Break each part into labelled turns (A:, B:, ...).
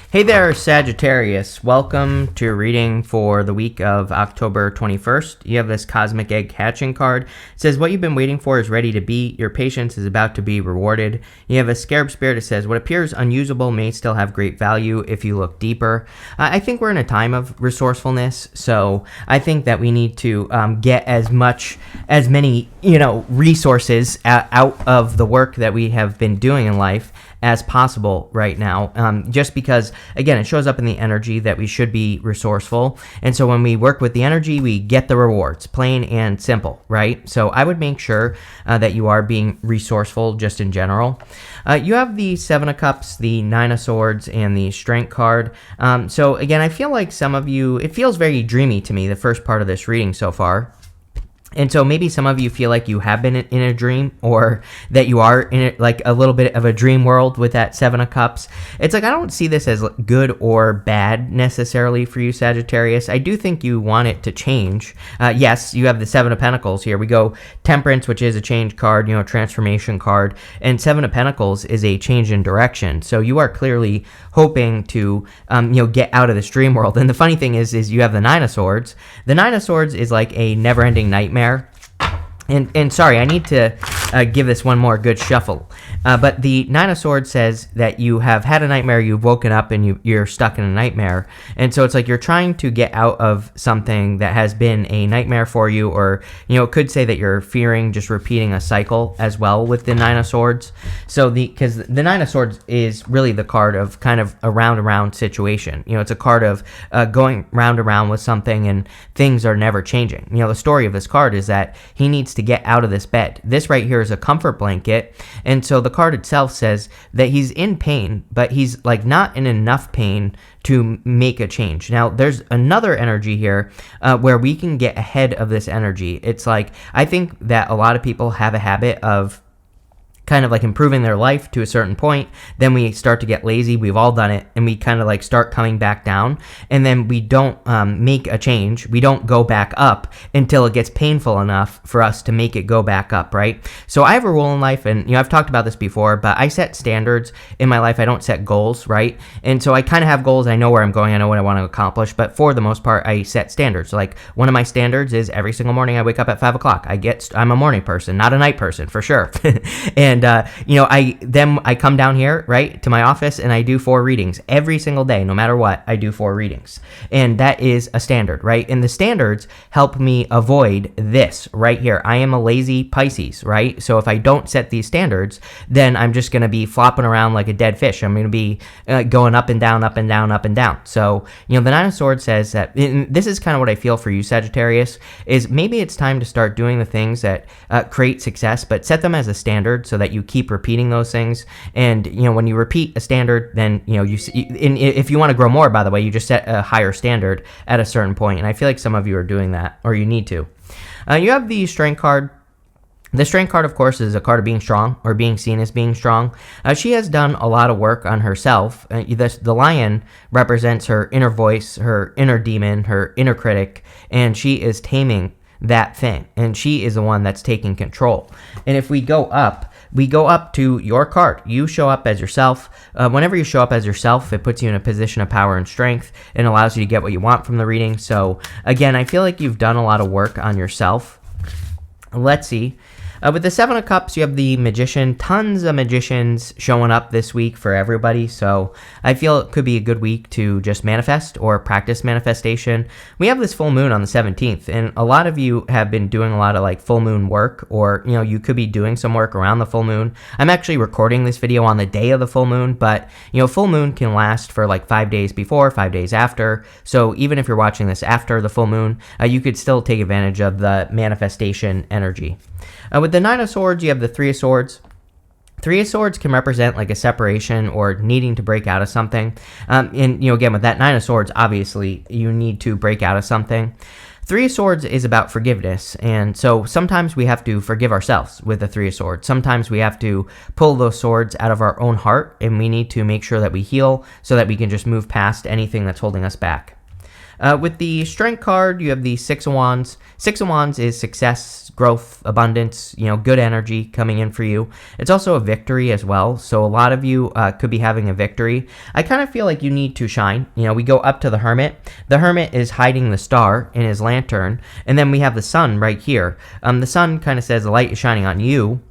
A: Hey there, Sagittarius. Welcome to your reading for the week of October 21st. You have this Cosmic Egg Hatching card. It says, what you've been waiting for is ready to be. Your patience is about to be rewarded. You have a Scarab Spirit. It says, what appears unusable may still have great value if you look deeper. I think we're in a time of resourcefulness, so I think that we need to get as many resources out of the work that we have been doing in life as possible right now, just because, again, it shows up in the energy that we should be resourceful. And so when we work with the energy, we get the rewards, plain and simple, right? So I would make sure that you are being resourceful just in general. You have the Seven of Cups, the Nine of Swords, and the Strength card. So again, I feel like some of you, it feels very dreamy to me, the first part of this reading so far. And so maybe some of you feel like you have been in a dream, or that you are in like a little bit of a dream world with that Seven of Cups. It's like, I don't see this as good or bad necessarily for you, Sagittarius. I do think you want it to change. Yes, you have the Seven of Pentacles here. We go Temperance, which is a change card, transformation card. And Seven of Pentacles is a change in direction. So you are clearly hoping to, get out of this dream world. And the funny thing is you have the Nine of Swords. The Nine of Swords is like a never-ending nightmare. And sorry, I need to give this one more good shuffle. But the Nine of Swords says that you have had a nightmare, you've woken up, and you're stuck in a nightmare. And so it's like you're trying to get out of something that has been a nightmare for you, or, it could say that you're fearing just repeating a cycle as well with the Nine of Swords. So because the Nine of Swords is really the card of kind of a round-around situation. It's a card of going round-around with something, and things are never changing. The story of this card is that he needs to get out of this bed. This right here is a comfort blanket, and so the card itself says that he's in pain, but he's like not in enough pain to make a change. Now, there's another energy here where we can get ahead of this energy. It's like, I think that a lot of people have a habit of kind of like improving their life to a certain point, then we start to get lazy. We've all done it, and we kind of like start coming back down, and then we don't make a change. We don't go back up until it gets painful enough for us to make it go back up, right? So I have a rule in life, and I've talked about this before, but I set standards in my life. I don't set goals, right? And so I kind of have goals. I know where I'm going. I know what I want to accomplish, but for the most part, I set standards. Like, one of my standards is every single morning I wake up at 5 o'clock. I'm a morning person, not a night person, for sure. And I come down here, right, to my office, and I do 4 readings every single day. No matter what, I do 4 readings. And that is a standard, right? And the standards help me avoid this right here. I am a lazy Pisces, right? So if I don't set these standards, then I'm just going to be flopping around like a dead fish. I'm going to be going up and down, up and down, up and down. So, the Nine of Swords says that, this is kind of what I feel for you, Sagittarius, is maybe it's time to start doing the things that create success, but set them as a standard so that you keep repeating those things. And when you repeat a standard, then if you want to grow more, by the way, you just set a higher standard at a certain point. And I feel like some of you are doing that, or you need to. You have the Strength card. The Strength card, of course, is a card of being strong, or being seen as being strong. She has done a lot of work on herself. The lion represents her inner voice, her inner demon, her inner critic, and she is taming that thing, and she is the one that's taking control. And if we go up to your card. You show up as yourself. Whenever you show up as yourself, it puts you in a position of power and strength, and allows you to get what you want from the reading. So again, I feel like you've done a lot of work on yourself. Let's see. With the Seven of Cups, you have the Magician. Tons of magicians showing up this week for everybody, so I feel it could be a good week to just manifest or practice manifestation. We have this full moon on the 17th, and a lot of you have been doing a lot of like full moon work, or you could be doing some work around the full moon. I'm actually recording this video on the day of the full moon, but full moon can last for like 5 days before, 5 days after. So even if you're watching this after the full moon, you could still take advantage of the manifestation energy. With the Nine of Swords, you have the Three of Swords. Three of Swords can represent like a separation or needing to break out of something. And again, with that Nine of Swords, obviously you need to break out of something. Three of Swords is about forgiveness, and so sometimes we have to forgive ourselves with the Three of Swords. Sometimes we have to pull those swords out of our own heart, and we need to make sure that we heal so that we can just move past anything that's holding us back. With the Strength card, you have the Six of Wands. Six of Wands is success, growth, abundance, good energy coming in for you. It's also a victory as well, so a lot of you could be having a victory. I kind of feel like you need to shine. We go up to the Hermit. The Hermit is hiding the star in his lantern, and then we have the Sun right here. The Sun kind of says the light is shining on you.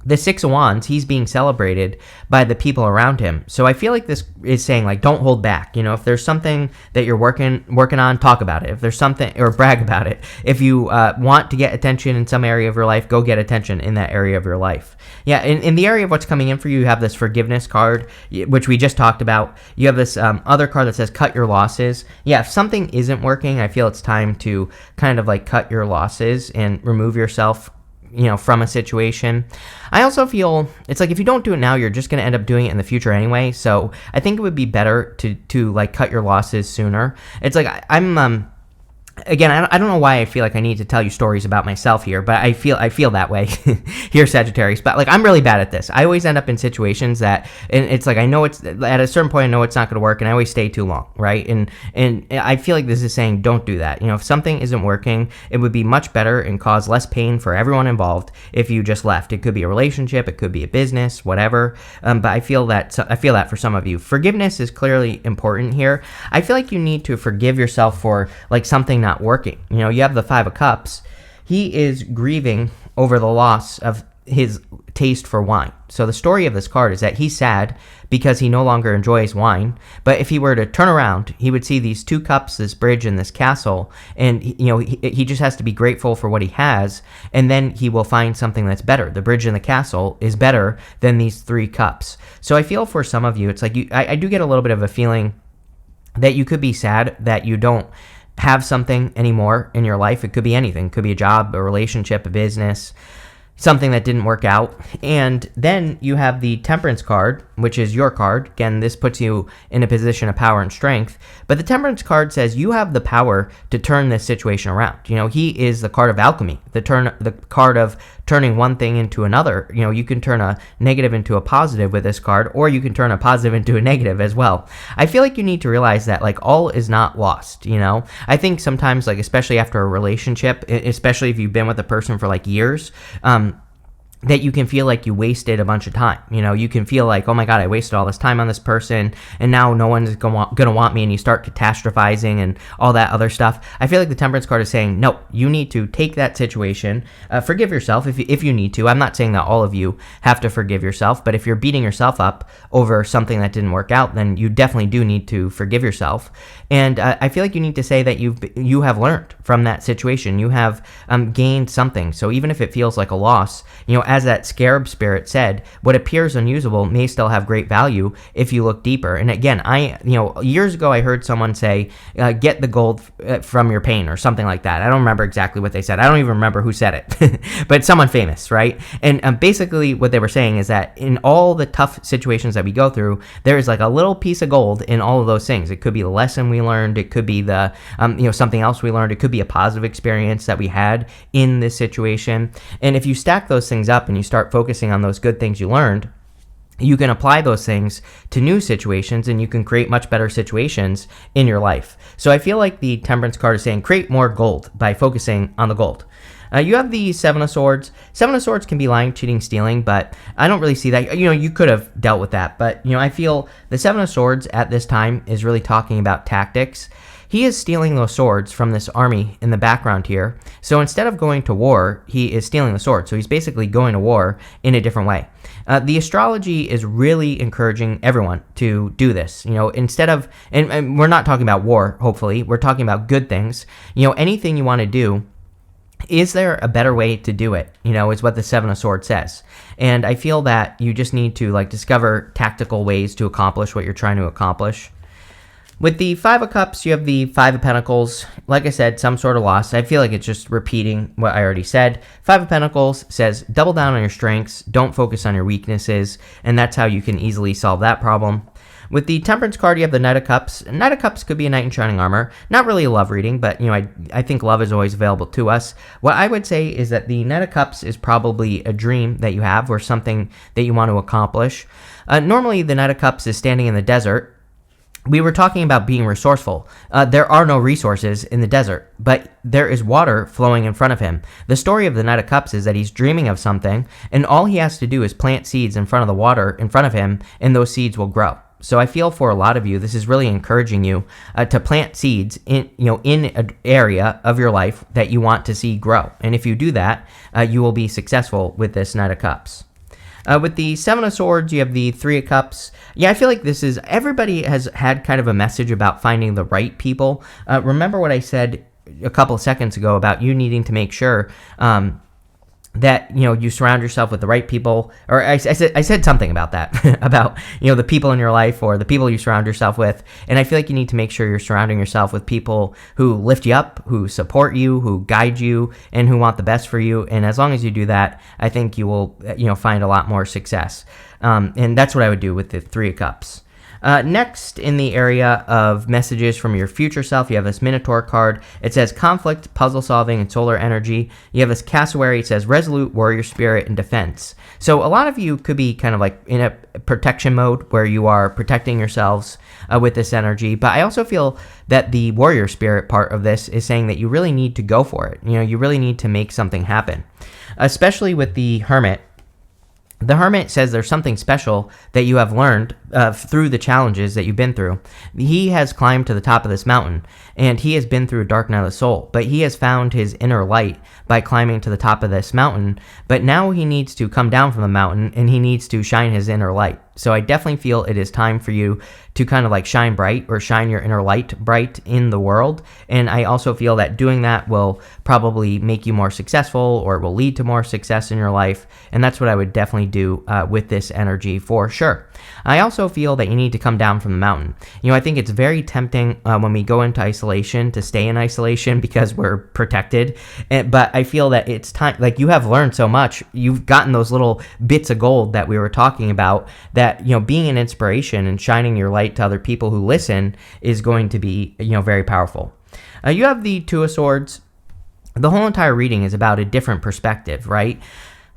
A: The Six of Wands, he's being celebrated by the people around him. So I feel like this is saying, like, don't hold back. If there's something that you're working on, talk about it. If there's something, or brag about it. If you want to get attention in some area of your life, go get attention in that area of your life. Yeah, in the area of what's coming in for you, you have this Forgiveness card, which we just talked about. You have this other card that says cut your losses. Yeah, if something isn't working, I feel it's time to kind of like cut your losses and remove yourself from a situation. I also feel it's like if you don't do it now, you're just going to end up doing it in the future anyway. So I think it would be better to like cut your losses sooner. It's like I'm again, I don't know why I feel like I need to tell you stories about myself here, but I feel that way here, Sagittarius. But like, I'm really bad at this. I always end up in situations that, and it's like I know it's at a certain point, I know it's not going to work, and I always stay too long, right? And I feel like this is saying don't do that. If something isn't working, it would be much better and cause less pain for everyone involved if you just left. It could be a relationship, it could be a business, whatever. But I feel that for some of you, forgiveness is clearly important here. I feel like you need to forgive yourself for like something not working. You have the Five of Cups. He is grieving over the loss of his taste for wine. So the story of this card is that he's sad because he no longer enjoys wine. But if he were to turn around, he would see these two cups, this bridge, and this castle. And, he just has to be grateful for what he has. And then he will find something that's better. The bridge and the castle is better than these three cups. So I feel for some of you, it's like I do get a little bit of a feeling that you could be sad that you don't have something anymore in your life. It could be anything. It could be a job, a relationship, a business, something that didn't work out. And then you have the Temperance card, which is your card. Again, this puts you in a position of power and strength. But the Temperance card says you have the power to turn this situation around. He is the card of alchemy, the card of turning one thing into another. You can turn a negative into a positive with this card, or you can turn a positive into a negative as well. I feel like you need to realize that like all is not lost. I think sometimes, like especially after a relationship, especially if you've been with a person for like years, that you can feel like you wasted a bunch of time. You can feel like, oh my God, I wasted all this time on this person, and now no one's going to want me, and you start catastrophizing and all that other stuff. I feel like the Temperance card is saying, no, you need to take that situation, forgive yourself if you need to. I'm not saying that all of you have to forgive yourself, but if you're beating yourself up over something that didn't work out, then you definitely do need to forgive yourself. And I feel like you need to say that you have learned from that situation. You have gained something. So even if it feels like a loss, as that Scarab spirit said, what appears unusable may still have great value if you look deeper. And again, years ago I heard someone say, get the gold from your pain or something like that. I don't remember exactly what they said. I don't even remember who said it, but someone famous, right? And basically what they were saying is that in all the tough situations that we go through, there is like a little piece of gold in all of those things. It could be the lesson we learned. It could be the, something else we learned. It could be a positive experience that we had in this situation. And if you stack those things up and you start focusing on those good things you learned, you can apply those things to new situations, and you can create much better situations in your life. So I feel like the Temperance card is saying create more gold by focusing on the gold. You have the Seven of Swords. Seven of Swords can be lying, cheating, stealing, but I don't really see that. You could have dealt with that, but I feel the Seven of Swords at this time is really talking about tactics. He is stealing those swords from this army in the background here. So instead of going to war, he is stealing the sword. So he's basically going to war in a different way. The astrology is really encouraging everyone to do this. Instead of, and we're not talking about war, hopefully. We're talking about good things. Anything you want to do, is there a better way to do it? Is what the Seven of Swords says. And I feel that you just need to discover tactical ways to accomplish what you're trying to accomplish. With the Five of Cups, you have the Five of Pentacles. Like I said, some sort of loss. I feel like it's just repeating what I already said. Five of Pentacles says double down on your strengths, don't focus on your weaknesses, and that's how you can easily solve that problem. With the Temperance card, you have the Knight of Cups. Knight of Cups could be a knight in shining armor. Not really a love reading, but I think love is always available to us. What I would say is that the Knight of Cups is probably a dream that you have or something that you want to accomplish. Normally, the Knight of Cups is standing in the desert, we were talking about being resourceful. There are no resources in the desert, but there is water flowing in front of him. The story of the Knight of Cups is that he's dreaming of something, and all he has to do is plant seeds in front of the water in front of him, and those seeds will grow. So I feel for a lot of you, this is really encouraging you to plant seeds in an area of your life that you want to see grow. And if you do that, you will be successful with this Knight of Cups. With the Seven of Swords, you have the Three of Cups. Yeah, I feel like everybody has had kind of a message about finding the right people. Remember what I said a couple of seconds ago about you needing to make sure that you surround yourself with the right people, or I said something about that about the people in your life or the people you surround yourself with. And I feel like you need to make sure you're surrounding yourself with people who lift you up, who support you, who guide you, and who want the best for you. And as long as you do that, I think you will find a lot more success. And that's what I would do with the Three of Cups. Next, in the area of messages from your future self, you have this Minotaur card. It says conflict, puzzle solving, and solar energy. You have this cassowary. It says resolute, warrior spirit, and defense. So a lot of you could be kind of like in a protection mode where you are protecting yourselves with this energy. But I also feel that the warrior spirit part of this is saying that you really need to go for it. You really need to make something happen, especially with the Hermit. The Hermit says there's something special that you have learned through the challenges that you've been through. He has climbed to the top of this mountain, and he has been through a dark night of the soul, but he has found his inner light by climbing to the top of this mountain. But now he needs to come down from the mountain, and he needs to shine his inner light. So I definitely feel it is time for you to kind of like shine bright, or shine your inner light bright in the world. And I also feel that doing that will probably make you more successful, or will lead to more success in your life. And that's what I would definitely do with this energy for sure. I also feel that you need to come down from the mountain. I think it's very tempting when we go into isolation to stay in isolation because we're protected. But I feel that it's time, like you have learned so much. You've gotten those little bits of gold that we were talking about, that, being an inspiration and shining your light to other people who listen is going to be, very powerful. You have the Two of Swords. The whole entire reading is about a different perspective, right?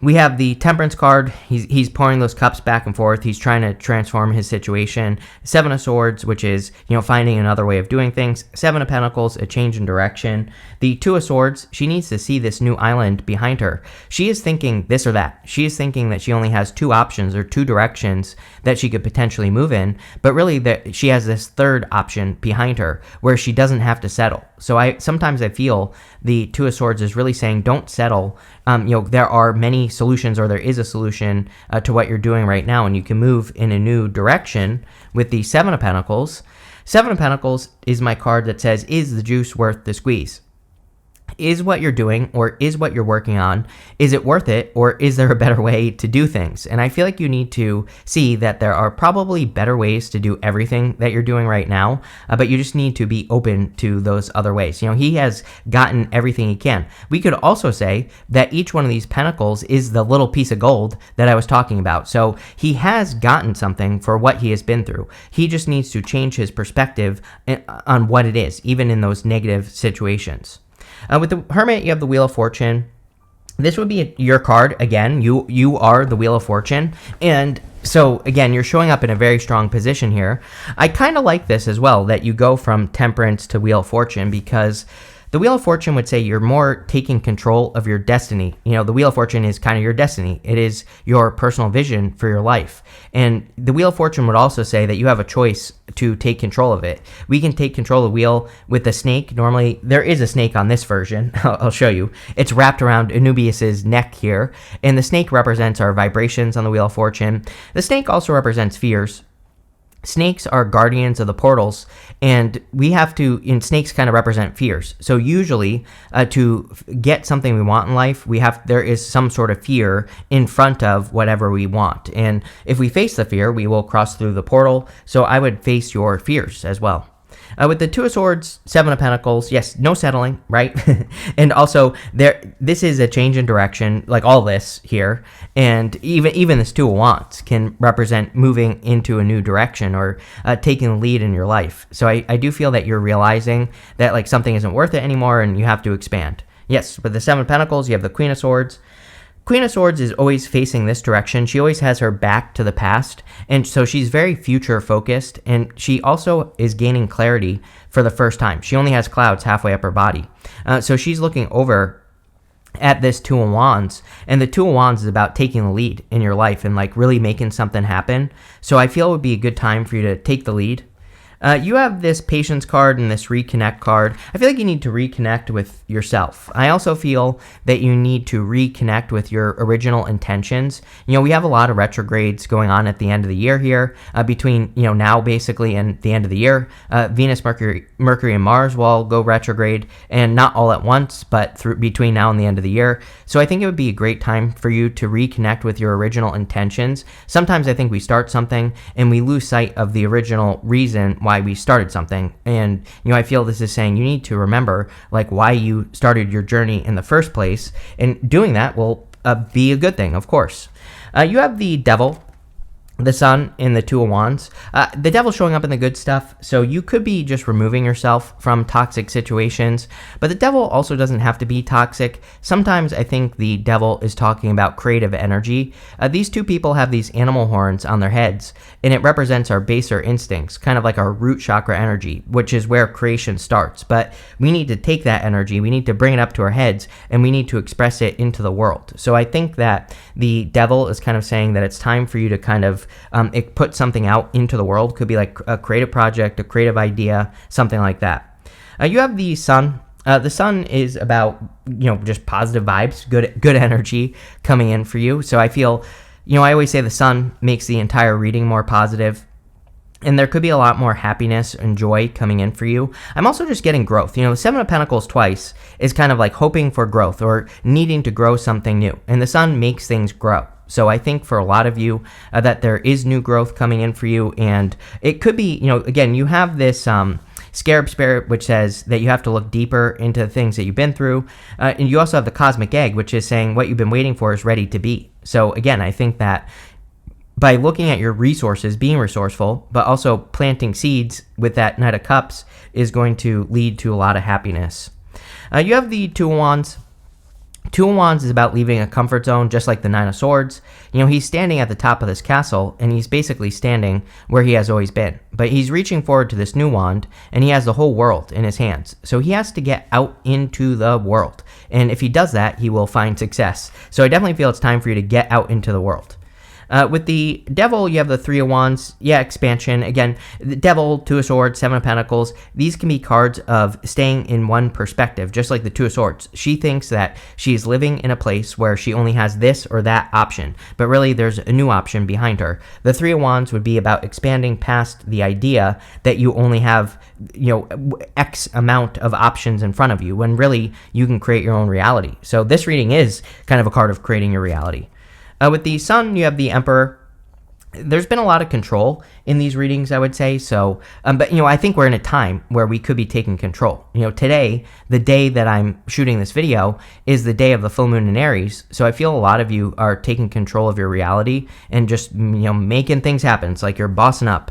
A: We have the Temperance card. He's pouring those cups back and forth. He's trying to transform his situation. Seven of Swords, which is, finding another way of doing things. Seven of Pentacles, a change in direction. The Two of Swords, she needs to see this new island behind her. She is thinking this or that. She is thinking that she only has two options or two directions that she could potentially move in, but really that she has this third option behind her where she doesn't have to settle. So sometimes I feel the Two of Swords is really saying, don't settle. There are many solutions, or there is a solution to what you're doing right now, and you can move in a new direction with the Seven of Pentacles. Seven of Pentacles is my card that says, is the juice worth the squeeze? Is what you're doing, or is what you're working on, is it worth it, or is there a better way to do things? And I feel like you need to see that there are probably better ways to do everything that you're doing right now, but you just need to be open to those other ways. He has gotten everything he can. We could also say that each one of these pentacles is the little piece of gold that I was talking about. So he has gotten something for what he has been through. He just needs to change his perspective on what it is, even in those negative situations. With the Hermit, you have the Wheel of Fortune. This would be your card. Again, you are the Wheel of Fortune. And so, again, you're showing up in a very strong position here. I kind of like this as well, that you go from Temperance to Wheel of Fortune, because the Wheel of Fortune would say you're more taking control of your destiny. The Wheel of Fortune is kind of your destiny. It is your personal vision for your life. And the Wheel of Fortune would also say that you have a choice to take control of it. We can take control of the wheel with the snake. Normally, there is a snake on this version. I'll show you. It's wrapped around Anubius's neck here. And the snake represents our vibrations on the Wheel of Fortune. The snake also represents fears. Snakes are guardians of the portals, and snakes kind of represent fears. So usually, to get something we want in life, there is some sort of fear in front of whatever we want. And if we face the fear, we will cross through the portal. So I would face your fears as well. With the Two of Swords, Seven of Pentacles, yes, no settling, right? And also, this is a change in direction, like all this here. And even this Two of Wands can represent moving into a new direction, or taking the lead in your life. So I do feel that you're realizing that something isn't worth it anymore, and you have to expand. Yes, with the Seven of Pentacles, you have the Queen of Swords. Queen of Swords is always facing this direction. She always has her back to the past, and so she's very future focused, and she also is gaining clarity for the first time. She only has clouds halfway up her body. So she's looking over at this Two of Wands, and the Two of Wands is about taking the lead in your life and like really making something happen. So I feel it would be a good time for you to take the lead. You have this Patience card and this Reconnect card. I feel like you need to reconnect with yourself. I also feel that you need to reconnect with your original intentions. We have a lot of retrogrades going on at the end of the year here, between, now basically and the end of the year. Venus, Mercury, and Mars will all go retrograde, and not all at once, but between now and the end of the year. So I think it would be a great time for you to reconnect with your original intentions. Sometimes I think we start something and we lose sight of the original reason why we started something. And I feel this is saying you need to remember like why you started your journey in the first place, and doing that will be a good thing, of course. You have the Devil, the Sun, and the Two of Wands. The Devil showing up in the good stuff, so you could be just removing yourself from toxic situations, but the Devil also doesn't have to be toxic. Sometimes I think the Devil is talking about creative energy. These two people have these animal horns on their heads, and it represents our baser instincts, kind of like our root chakra energy, which is where creation starts. But we need to take that energy, we need to bring it up to our heads, and we need to express it into the world. So I think that the Devil is kind of saying that it's time for you to kind of put something out into the world. Could be like a creative project, a creative idea, something like that. You have the Sun. The Sun is about, just positive vibes, good energy coming in for you. So I feel, I always say the Sun makes the entire reading more positive, and there could be a lot more happiness and joy coming in for you. I'm also just getting growth. The Seven of Pentacles twice is kind of like hoping for growth or needing to grow something new, and the Sun makes things grow. So I think for a lot of you that there is new growth coming in for you, and it could be, again, you have this Scarab Spirit, which says that you have to look deeper into the things that you've been through, and you also have the Cosmic Egg, which is saying what you've been waiting for is ready to be. So again, I think that by looking at your resources, being resourceful, but also planting seeds with that Knight of Cups is going to lead to a lot of happiness. You have the Two of Wands. Two of Wands is about leaving a comfort zone, just like the Nine of Swords. He's standing at the top of this castle, and he's basically standing where he has always been. But he's reaching forward to this new wand, and he has the whole world in his hands. So he has to get out into the world. And if he does that, he will find success. So I definitely feel it's time for you to get out into the world. With the Devil, you have the Three of Wands. Yeah, expansion. Again, the Devil, Two of Swords, Seven of Pentacles. These can be cards of staying in one perspective, just like the Two of Swords. She thinks that she's living in a place where she only has this or that option, but really there's a new option behind her. The Three of Wands would be about expanding past the idea that you only have, X amount of options in front of you, when really you can create your own reality. So this reading is kind of a card of creating your reality. With the Sun, you have the Emperor. There's been a lot of control in these readings, I would say. So, but I think we're in a time where we could be taking control. Today, the day that I'm shooting this video, is the day of the full moon in Aries. So I feel a lot of you are taking control of your reality and just making things happen. It's like you're bossing up.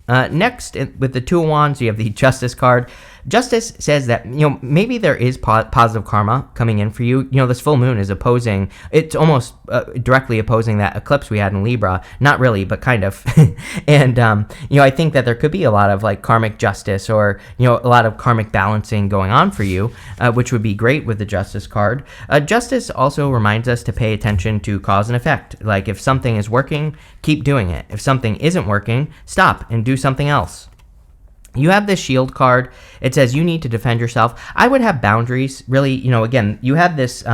A: Next, with the Two of Wands, you have the Justice card. Justice says that, maybe there is positive karma coming in for you. This full moon is opposing, it's almost directly opposing that eclipse we had in Libra. Not really, but kind of. And, I think that there could be a lot of like karmic justice or, a lot of karmic balancing going on for you, which would be great with the Justice card. Justice also reminds us to pay attention to cause and effect. Like if something is working, keep doing it. If something isn't working, stop and do something else. You have this Shield card. It says you need to defend yourself. I would have boundaries. Really, again, you have this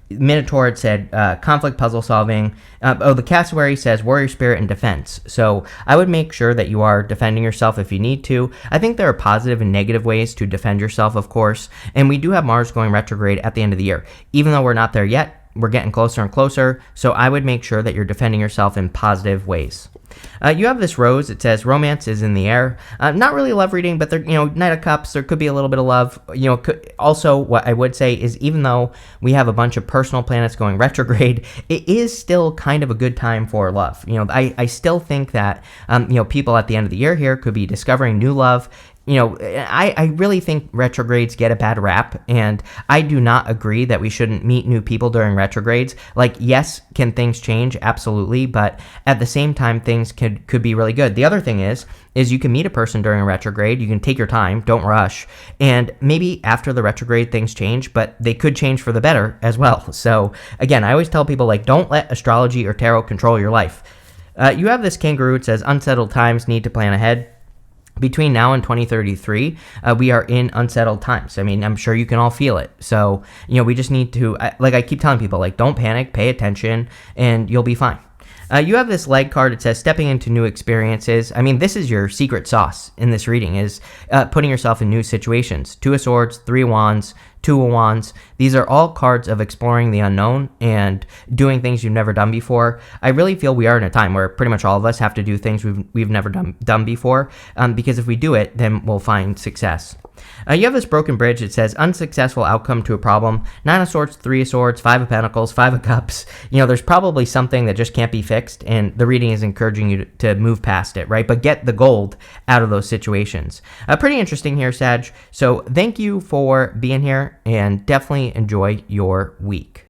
A: Minotaur. It said conflict, puzzle solving. The Cassowary says warrior spirit and defense. So I would make sure that you are defending yourself if you need to. I think there are positive and negative ways to defend yourself, of course. And we do have Mars going retrograde at the end of the year. Even though we're not there yet, we're getting closer and closer. So I would make sure that you're defending yourself in positive ways. You have this Rose. It says romance is in the air. Not really a love reading, but there, Knight of Cups, there could be a little bit of love. Also, what I would say is even though we have a bunch of personal planets going retrograde, it is still kind of a good time for love. I still think that, people at the end of the year here could be discovering new love. I really think retrogrades get a bad rap, and I do not agree that we shouldn't meet new people during retrogrades. Like, yes, can things change? Absolutely, but at the same time, things could be really good. The other thing is you can meet a person during a retrograde. You can take your time, don't rush, and maybe after the retrograde things change, but they could change for the better as well. So again, I always tell people, like, don't let astrology or tarot control your life. You have this kangaroo. It says unsettled times, need to plan ahead. Between now and 2033, we are in unsettled times. I mean, I'm sure you can all feel it. So, we just need to, like I keep telling people, like, don't panic, pay attention, and you'll be fine. You have this leg card. It says stepping into new experiences. I mean, this is your secret sauce in this reading, is putting yourself in new situations. 2 of Swords, 3 of Wands, 2 of Wands. These are all cards of exploring the unknown and doing things you've never done before. I really feel we are in a time where pretty much all of us have to do things we've never done before, because if we do it, then we'll find success. You have this broken bridge. It says unsuccessful outcome to a problem. 9 of Swords, 3 of Swords, 5 of Pentacles, 5 of Cups. There's probably something that just can't be fixed, and the reading is encouraging you to move past it, right? But get the gold out of those situations. Pretty interesting here, Sag. So thank you for being here, and definitely enjoy your week.